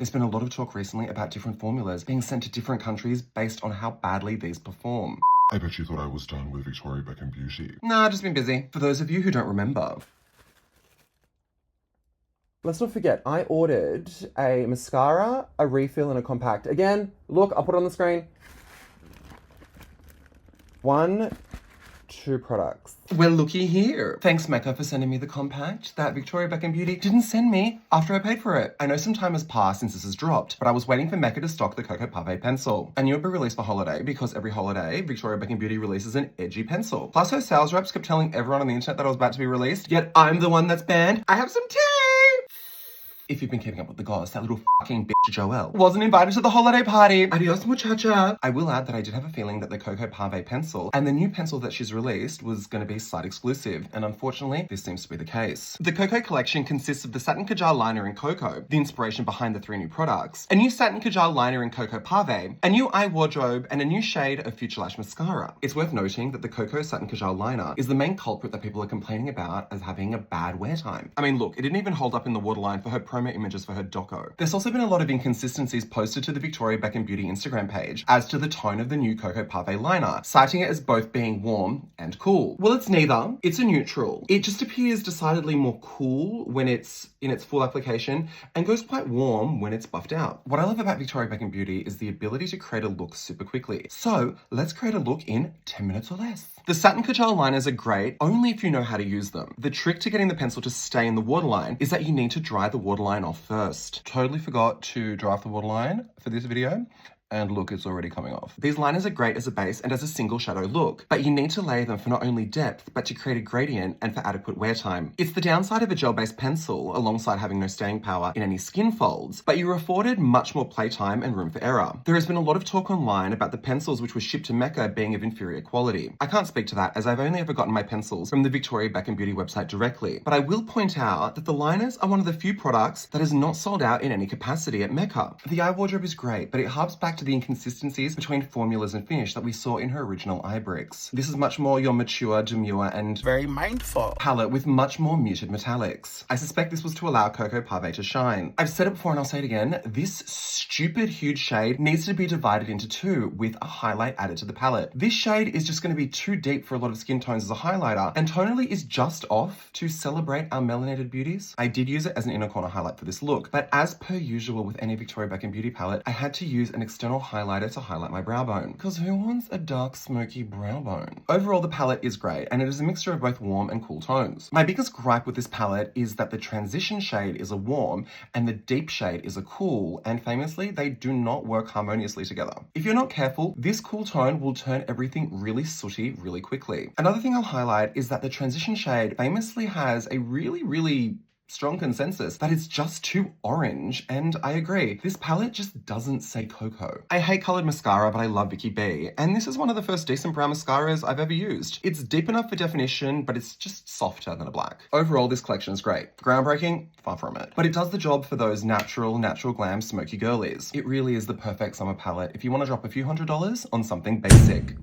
There's been a lot of talk recently about different formulas being sent to different countries based on how badly these perform. I bet you thought I was done with Victoria Beckham Beauty. Nah, just been busy. For those of you who don't remember. Let's not forget, I ordered a mascara, a refill, and a compact. Again, look, I'll put it on the screen. 2 products. Well, looky here. Thanks, Mecca, for sending me the compact that Victoria Beckham Beauty didn't send me after I paid for it. I know some time has passed since this has dropped, but I was waiting for Mecca to stock the Cocoa Pave pencil. I knew it'd be released for holiday because every holiday, Victoria Beckham Beauty releases an edgy pencil. Plus, her sales reps kept telling everyone on the internet that I was about to be released, yet I'm the one that's banned. I have some tea! If you've been keeping up with the goss, that little fucking bitch Joelle wasn't invited to the holiday party. Adios, muchacha. I will add that I did have a feeling that the Cocoa Pave pencil and the new pencil that she's released was going to be site exclusive, and unfortunately, this seems to be the case. The Cocoa collection consists of the Satin Kajal liner in Cocoa, the inspiration behind the 3 new products, a new Satin Kajal liner in Cocoa Pave, a new eye wardrobe, and a new shade of Future Lash mascara. It's worth noting that the Cocoa Satin Kajal liner is the main culprit that people are complaining about as having a bad wear time. I mean, look, it didn't even hold up in the waterline for her promo images for her doco. There's also been a lot of inconsistencies posted to the Victoria Beckham Beauty Instagram page as to the tone of the new Cocoa Pave liner, citing it as both being warm and cool. Well, it's neither. It's a neutral. It just appears decidedly more cool when it's in its full application and goes quite warm when it's buffed out. What I love about Victoria Beckham Beauty is the ability to create a look super quickly. So let's create a look in 10 minutes or less. The Satin Kajal liners are great only if you know how to use them. The trick to getting the pencil to stay in the waterline is that you need to dry the waterline off first. Totally forgot to dry off the waterline for this video. And look, it's already coming off. These liners are great as a base and as a single shadow look, but you need to layer them for not only depth, but to create a gradient and for adequate wear time. It's the downside of a gel-based pencil, alongside having no staying power in any skin folds, but you're afforded much more playtime and room for error. There has been a lot of talk online about the pencils which were shipped to Mecca being of inferior quality. I can't speak to that, as I've only ever gotten my pencils from the Victoria Beckham Beauty website directly, but I will point out that the liners are one of the few products that is not sold out in any capacity at Mecca. The eye wardrobe is great, but it harps back to the inconsistencies between formulas and finish that we saw in her original eye bricks. This is much more your mature, demure, and very mindful palette with much more muted metallics. I suspect this was to allow Cocoa Pave to shine. I've said it before and I'll say it again, this stupid huge shade needs to be divided into 2 with a highlight added to the palette. This shade is just going to be too deep for a lot of skin tones as a highlighter, and tonally is just off to celebrate our melanated beauties. I did use it as an inner corner highlight for this look, but as per usual with any Victoria Beckham Beauty palette, I had to use an external highlighter to highlight my brow bone, because who wants a dark smoky brow bone? Overall, the palette is great, and it is a mixture of both warm and cool tones. My biggest gripe with this palette is that the transition shade is a warm and the deep shade is a cool, and famously, they do not work harmoniously together. If you're not careful, this cool tone will turn everything really sooty really quickly. Another thing I'll highlight is that the transition shade famously has a really strong consensus that it's just too orange, and I agree. This palette just doesn't say cocoa. I hate coloured mascara, but I love Vicky B, and this is one of the first decent brown mascaras I've ever used. It's deep enough for definition, but it's just softer than a black. Overall, this collection is great. Groundbreaking? Far from it. But it does the job for those natural glam smoky girlies. It really is the perfect summer palette if you want to drop a few $100s on something basic.